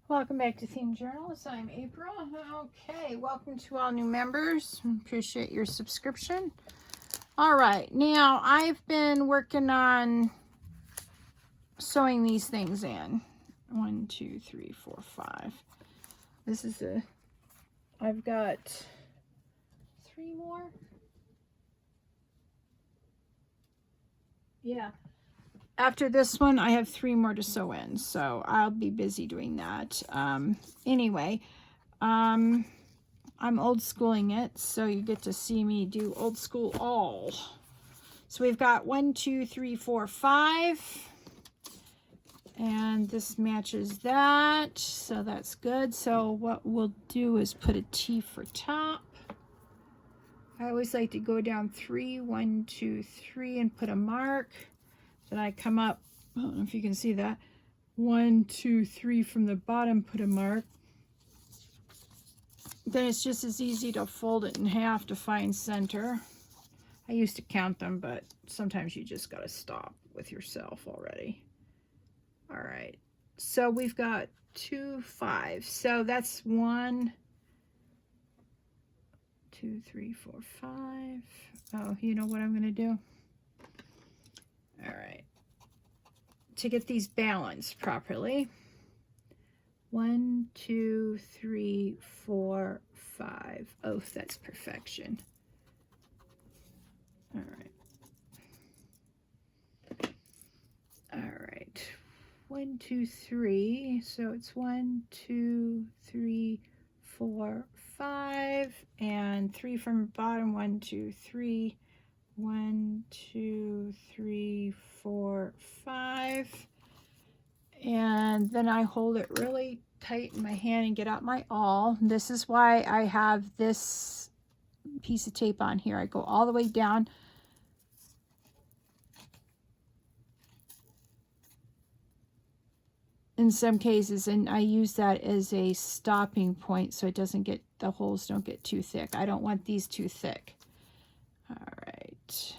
Welcome back to Themed Journals. I'm April. Okay, welcome to all new members. Appreciate your subscription. All right, now I've been working on sewing these things in. 1, 2, 3, 4, 5. This is I've got 3 more. Yeah. After this one, I have 3 more to sew in, so I'll be busy doing that. Anyway, I'm old schooling it, so you get to see me do old school all. So we've got 1, 2, 3, 4, 5, and this matches that, so that's good. So what we'll do is put a T for top. I always like to go down 3, 1, 2, 3, and put a mark. Then I come up, I don't know if you can see that, 1, 2, 3 from the bottom, put a mark. Then it's just as easy to fold it in half to find center. I used to count them, but sometimes you just got to stop with yourself already. All right, so we've got 2, 5. So that's 1, 2, 3, 4, 5. Oh, you know what I'm going to do? All right, to get these balanced properly. 1, 2, 3, 4, 5. Oh, that's perfection. All right. All right. 1, 2, 3. So it's 1, 2, 3, 4, 5, and 3 from the bottom. 1, 2, 3. 1, 2, 3, 4, 5. And then I hold it really tight in my hand and get out my awl. This is why I have this piece of tape on here. I go all the way down. In some cases, and I use that as a stopping point so it doesn't get, the holes don't get too thick. I don't want these too thick. All right.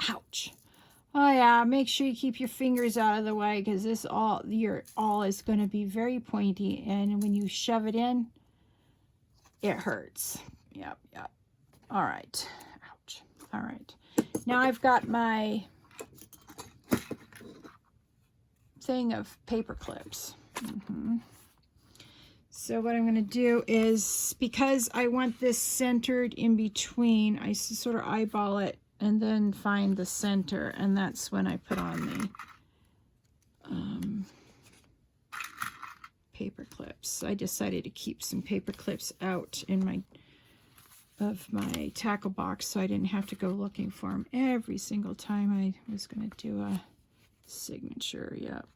Ouch. Oh yeah, make sure you keep your fingers out of the way because this your awl is going to be very pointy, and when you shove it in, it hurts. Yep. All right. Ouch. All right. Now I've got my thing of paper clips. So what I'm going to do is, because I want this centered in between, I sort of eyeball it and then find the center, and that's when I put on the paper clips. I decided to keep some paper clips out in my tackle box so I didn't have to go looking for them every single time I was going to do a signature. Yep.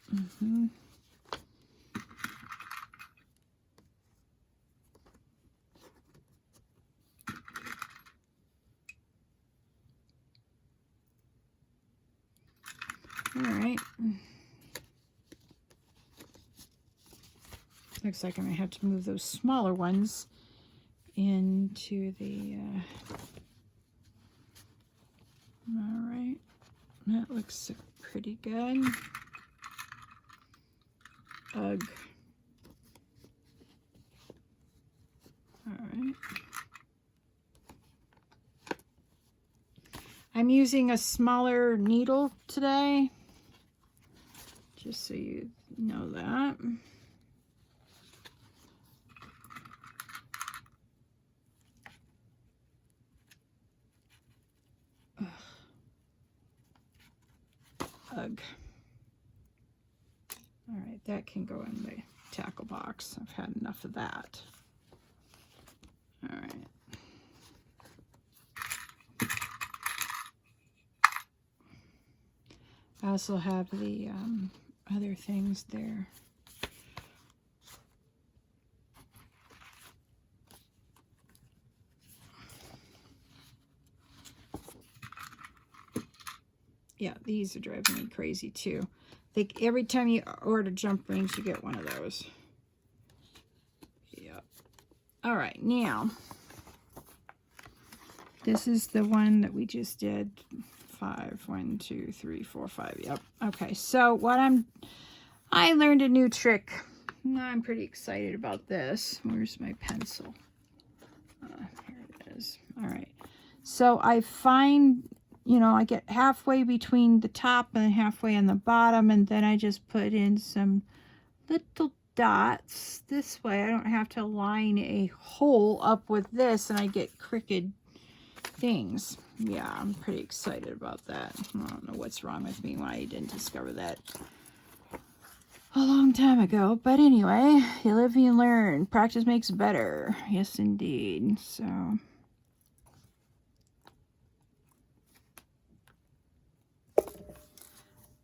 All right. Looks like I'm going to have to move those smaller ones into the... all right. That looks pretty good. Ugh. All right. I'm using a smaller needle today, just so you know that. Ugh. All right, that can go in the tackle box. I've had enough of that. All right. I also have the other things there. Yeah, these are driving me crazy too. Every time you order jump rings, you get one of those. Yep. All right, now this is the one that we just did. 5, 1, 2, 3, 4, 5. Yep. Okay, so I learned a new trick. I'm pretty excited about this. Where's my pencil? Here it is. All right. So I find, I get halfway between the top and halfway on the bottom, and then I just put in some little dots. This way I don't have to line a hole up with this and I get crooked things. Yeah, I'm pretty excited about that. I don't know what's wrong with me, why I didn't discover that a long time ago. But anyway, you live and you learn. Practice makes better. Yes, indeed. So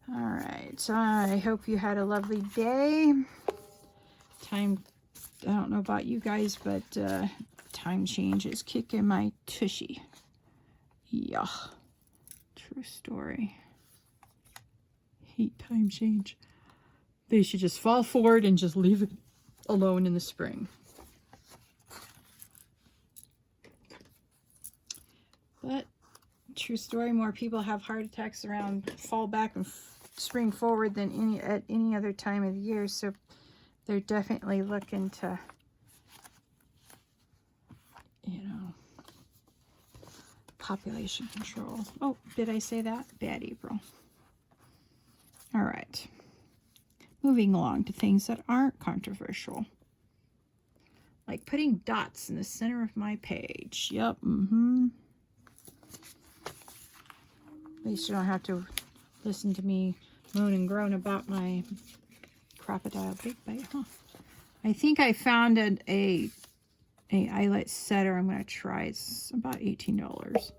all right, so I hope you had a lovely day. I don't know about you guys, but time change is kicking my tushy. Yeah, true story. Hate time change. They should just fall forward and just leave it alone in the spring. But true story, more people have heart attacks around fall back and spring forward than at any other time of the year. So they're definitely looking to, population control. Oh, did I say that? Bad April. All right. Moving along to things that aren't controversial. Like putting dots in the center of my page. Yep. At least you don't have to listen to me moan and groan about my crocodile big bite, huh? I think I found a eyelet setter I'm going to try. It's about $18.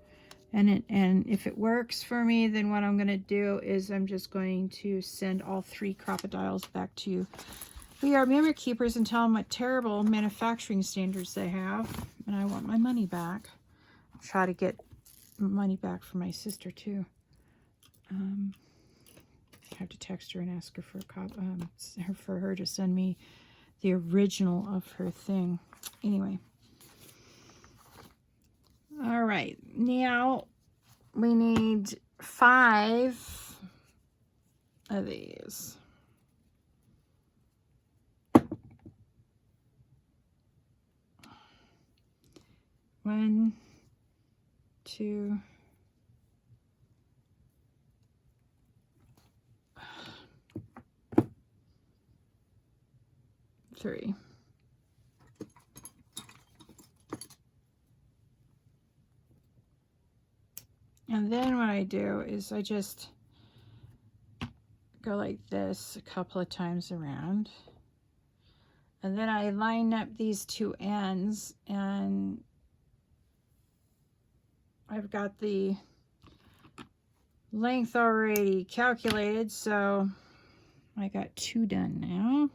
And if it works for me, then what I'm going to do is I'm just going to send all 3 crocodiles back to you. We are member keepers and tell them what terrible manufacturing standards they have. And I want my money back. I'll try to get money back for my sister too. I have to text her and ask her for her to send me the original of her thing. Anyway. All right. Now we need 5 of these. One, 2, 3. And then what I do is I just go like this a couple of times around. And then I line up these 2 ends, and I've got the length already calculated, so I got 2 done now.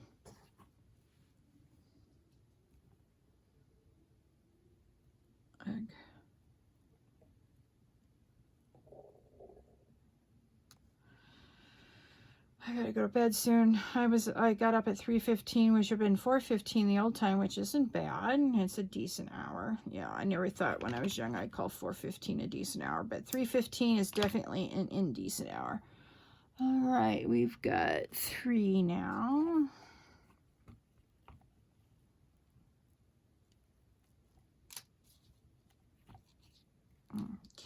I gotta go to bed soon. I got up at 3:15, which would have been 4:15 the old time, which isn't bad. It's a decent hour. Yeah, I never thought when I was young I'd call 4:15 a decent hour, but 3:15 is definitely an indecent hour. All right, we've got 3 now.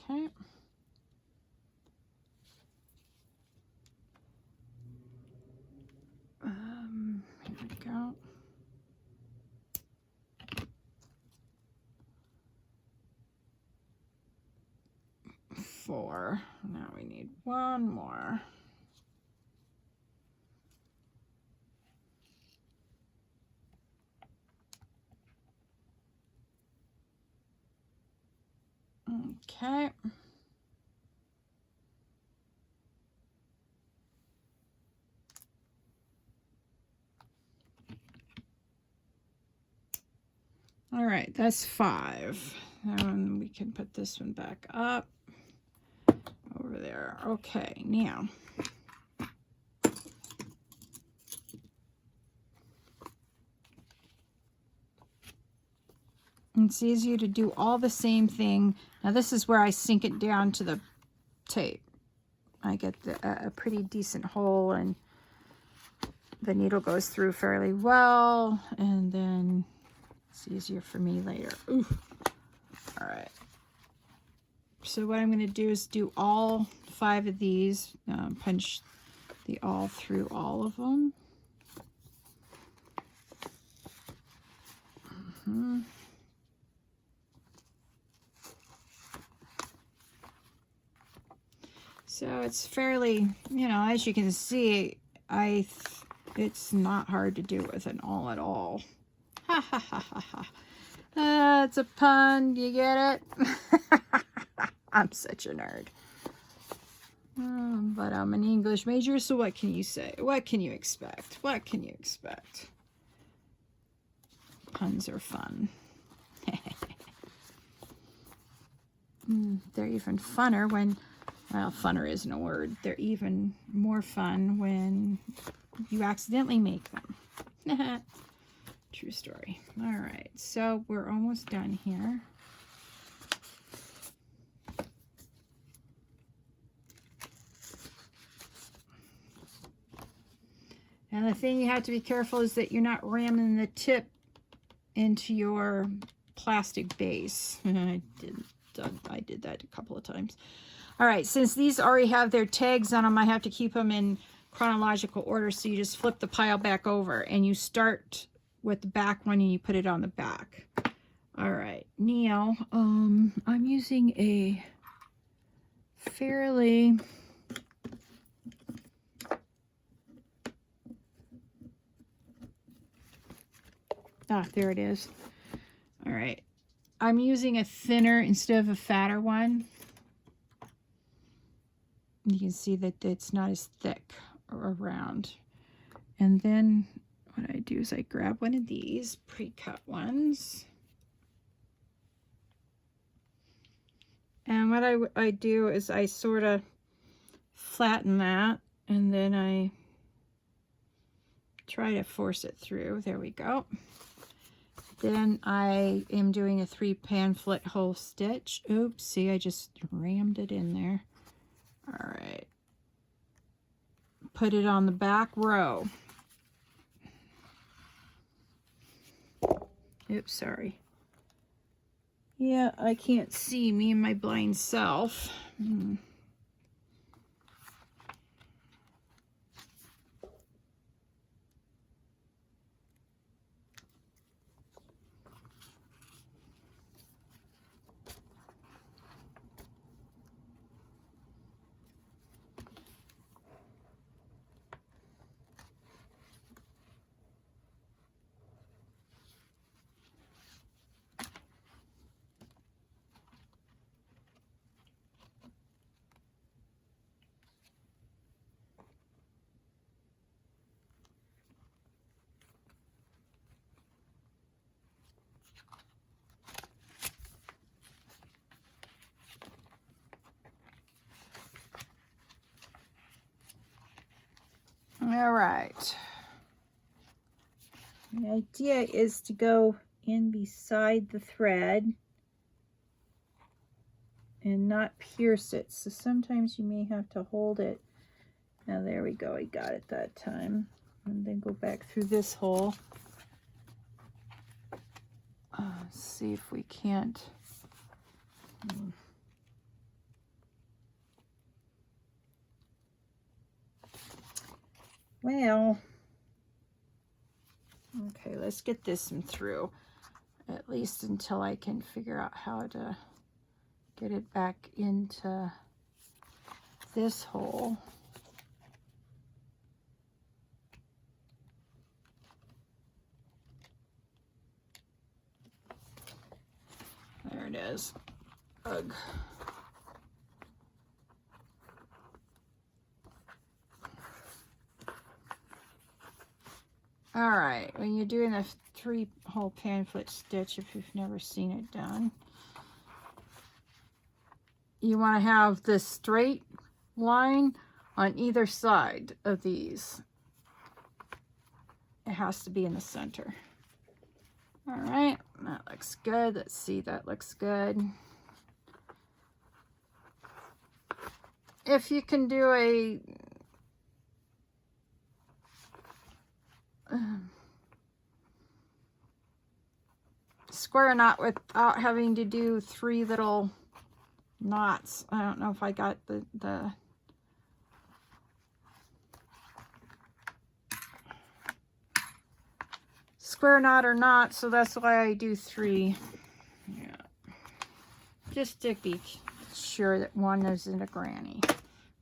Okay. Here we go. Four. Now we need 1 more. Okay. All right, that's 5. And we can put this one back up over over there. Okay, now it's easier to do all the same thing. Now this is where I sink it down to the tape. I get a pretty decent hole, and the needle goes through fairly well, and then it's easier for me later. Ooh. All right. So what I'm going to do is do all 5 of these, punch the awl through all of them. So it's fairly, you know, as you can see, it's not hard to do with an awl at all. Ha ha ha ha ha. That's a pun, you get it? I'm such a nerd. But I'm an English major, so what can you say? What can you expect? What can you expect? Puns are fun. They're even funner when, well, funner isn't a word. They're even more fun when you accidentally make them. True story. All right, so we're almost done here. And the thing you have to be careful is that you're not ramming the tip into your plastic base. I did that a couple of times. All right, since these already have their tags on them, I have to keep them in chronological order. So you just flip the pile back over and you start with the back one and you put it on the back. All right, now I'm using a fairly there it is. All right, I'm using a thinner instead of a fatter one. You can see that it's not as thick around. And then what I do is I grab one of these pre-cut ones. And what I do is I sort of flatten that, and then I try to force it through. There we go. Then I am doing a 3 pamphlet hole stitch. Oops, see, I just rammed it in there. All right. Put it on the back row. Oops, sorry. Yeah, I can't see me and my blind self. All right. The idea is to go in beside the thread and not pierce it. So sometimes you may have to hold it. Now there we go, I got it that time. And then go back through this hole. See if we can't. Well, okay, let's get this one through, at least until I can figure out how to get it back into this hole. There it is. Ugh. All right, when you're doing a 3-hole pamphlet stitch, if you've never seen it done, you want to have this straight line on either side of these. It has to be in the center. All right, that looks good. Let's see, that looks good. If you can do a square knot without having to do 3 little knots. I don't know if I got the square knot or not, so that's why I do 3. Yeah. Just to be sure that one isn't a granny.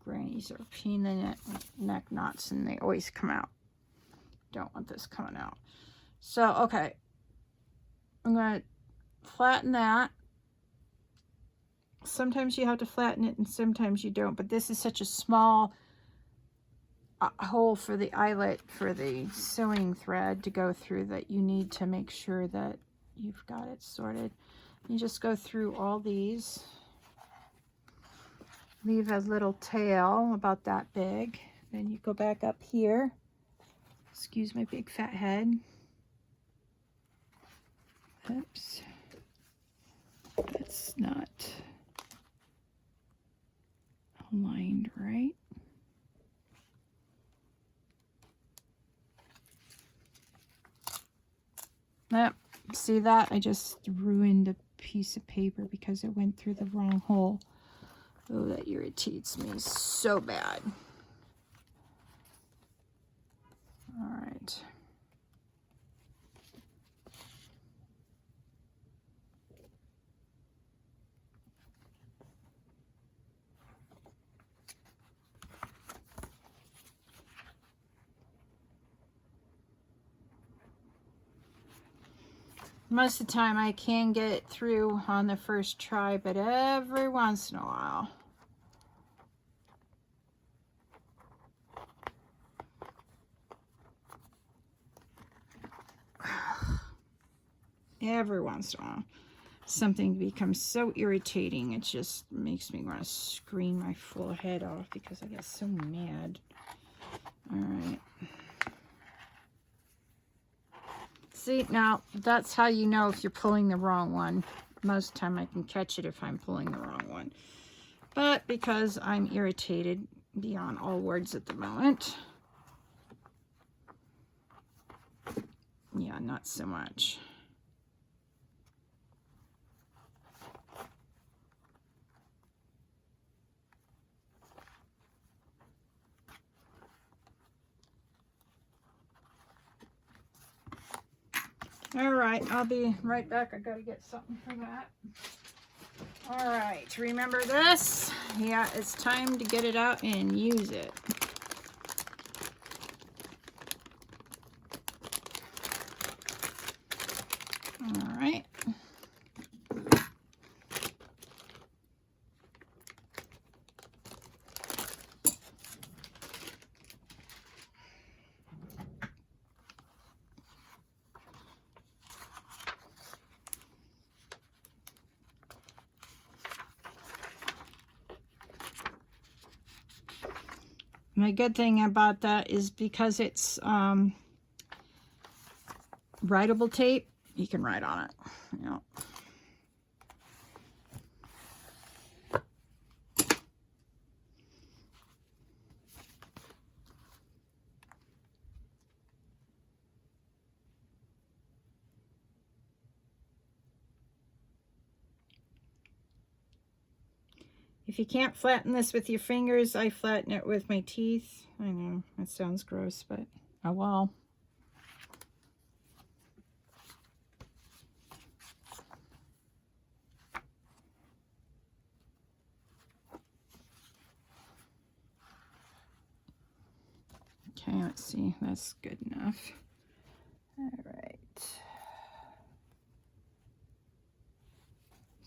Grannies are pain in the neck knots and they always come out. Don't want this coming out. So, okay. I'm going to flatten that. Sometimes you have to flatten it and sometimes you don't, but this is such a small hole for the eyelet for the sewing thread to go through that you need to make sure that you've got it sorted. You just go through all these. Leave a little tail about that big. Then you go back up here. Excuse my big fat head. Oops. That's not aligned right. Yep. See that? I just ruined a piece of paper because it went through the wrong hole. Oh, that irritates me so bad. All right. Most of the time I can get it through on the first try, but every once in a while. Every once in a while. Something becomes so irritating, it just makes me want to scream my full head off because I get so mad. All right. See, now that's how you know if you're pulling the wrong one. Most of the time I can catch it if I'm pulling the wrong one. But because I'm irritated beyond all words at the moment, yeah, not so much. All right, I'll be right back. I gotta get something for that. All right, remember this? Yeah, it's time to get it out and use it. All right. My good thing about that is because it's writable tape, you can write on it. You know. If you can't flatten this with your fingers, I flatten it with my teeth. I know, that sounds gross, but oh well. Okay, let's see, that's good enough. All right.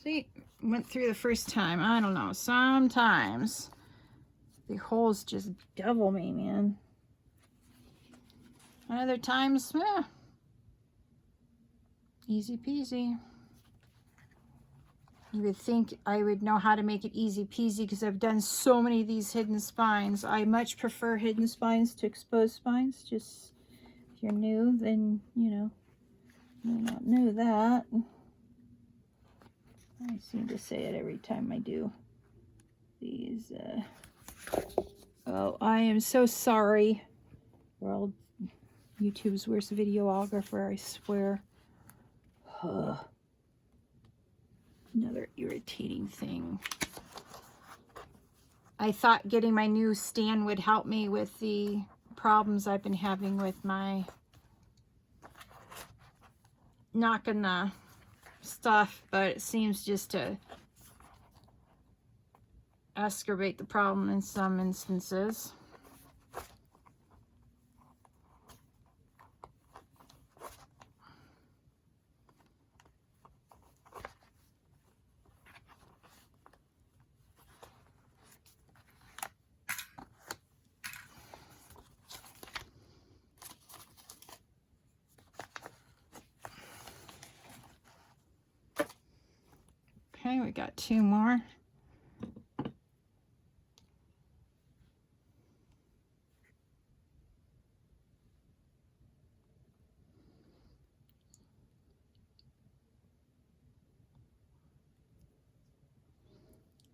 See, went through the first time. I don't know, sometimes the holes just devil me, man. Other times, easy peasy. You would think I would know how to make it easy peasy because I've done so many of these hidden spines. I much prefer hidden spines to exposed spines. Just if you're new, then, you know, you may not know that. I seem to say it every time I do these. Oh, I am so sorry. World, YouTube's worst videographer, I swear. Another irritating thing. I thought getting my new stand would help me with the problems I've been having with my knocking the stuff, but it seems just to exacerbate the problem in some instances. Okay, we got 2 more.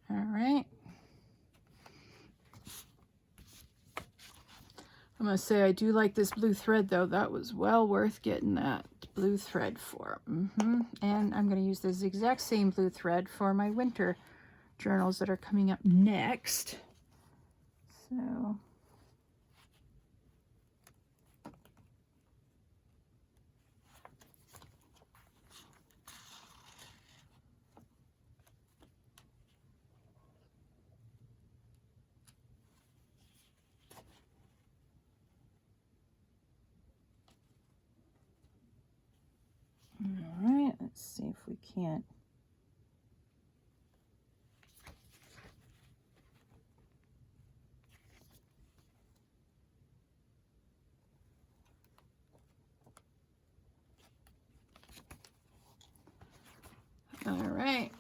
All right. I'm going to say I do like this blue thread, though. That was well worth getting that blue thread for. And I'm going to use this exact same blue thread for my winter journals that are coming up next. So... all right, let's see if we can't. All right.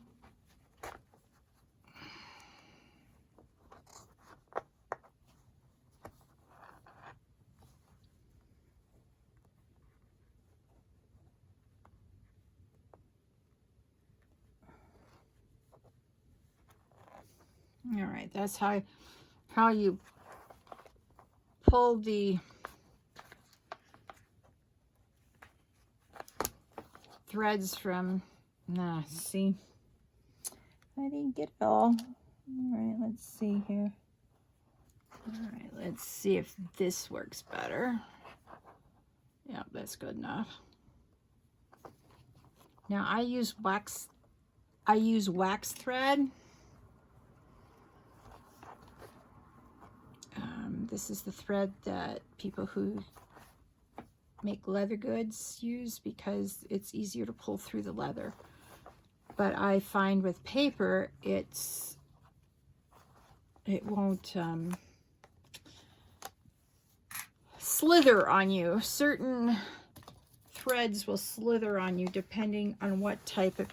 All right, that's how you pull the threads from. See, I didn't get it all. All right, let's see here. All right, let's see if this works better. Yeah, that's good enough. Now I use wax thread. This is the thread that people who make leather goods use because it's easier to pull through the leather. But I find with paper, it won't slither on you. Certain threads will slither on you depending on what type of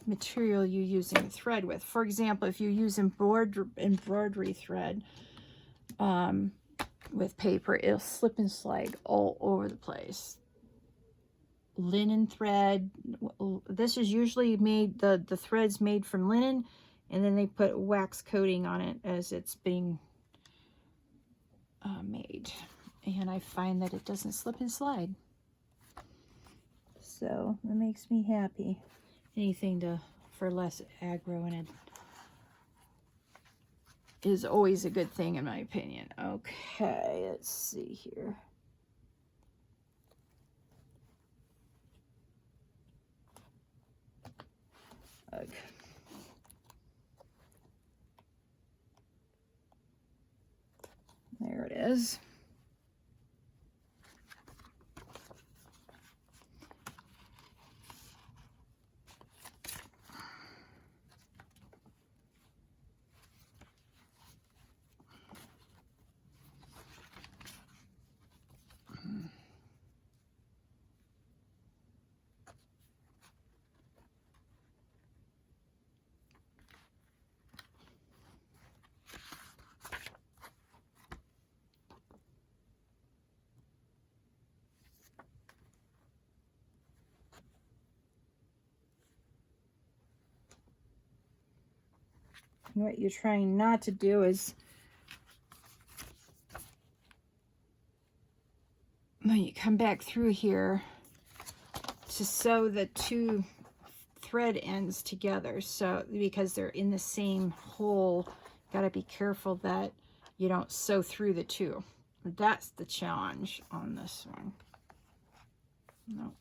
material you're using the thread with. For example, if you use embroidery thread with paper, it'll slip and slide all over the place. Linen thread, this is usually made, the thread's made from linen, and then they put wax coating on it as it's being made, and I find that it doesn't slip and slide, so it makes me happy. Anything for less aggro in it is always a good thing in my opinion. Okay, let's see here. Okay. There it is. what you're trying not to do is when you come back through here to sew the two thread ends together, so because they're in the same hole, got to be careful that you don't sew through the two. That's the challenge on this one. No.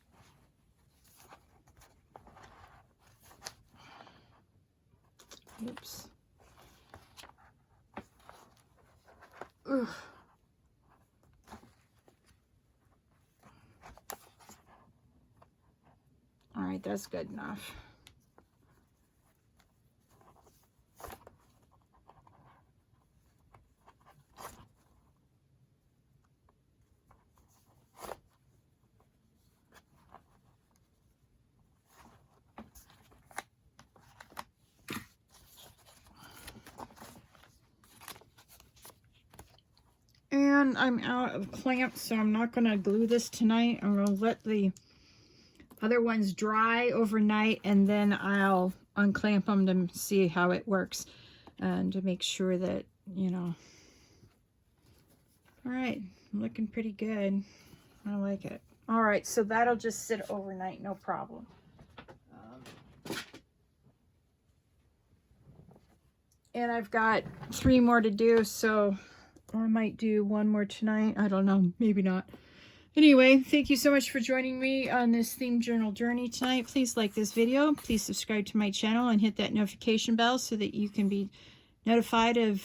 Oops. Ugh. All right, that's good enough. And I'm out of clamps, so I'm not going to glue this tonight. I'm going to let the other ones dry overnight, and then I'll unclamp them to see how it works and to make sure that, you know. All right, looking pretty good. I like it. All right, so that'll just sit overnight, no problem. And I've got 3 more to do, so I might do 1 more tonight. I don't know, maybe not. Anyway, thank you so much for joining me on this theme journal journey tonight. Please like this video. Please subscribe to my channel and hit that notification bell so that you can be notified of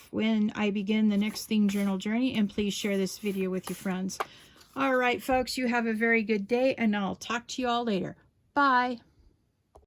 when I begin the next theme journal journey. And please share this video with your friends. All right, folks, you have a very good day, and I'll talk to you all later. Bye.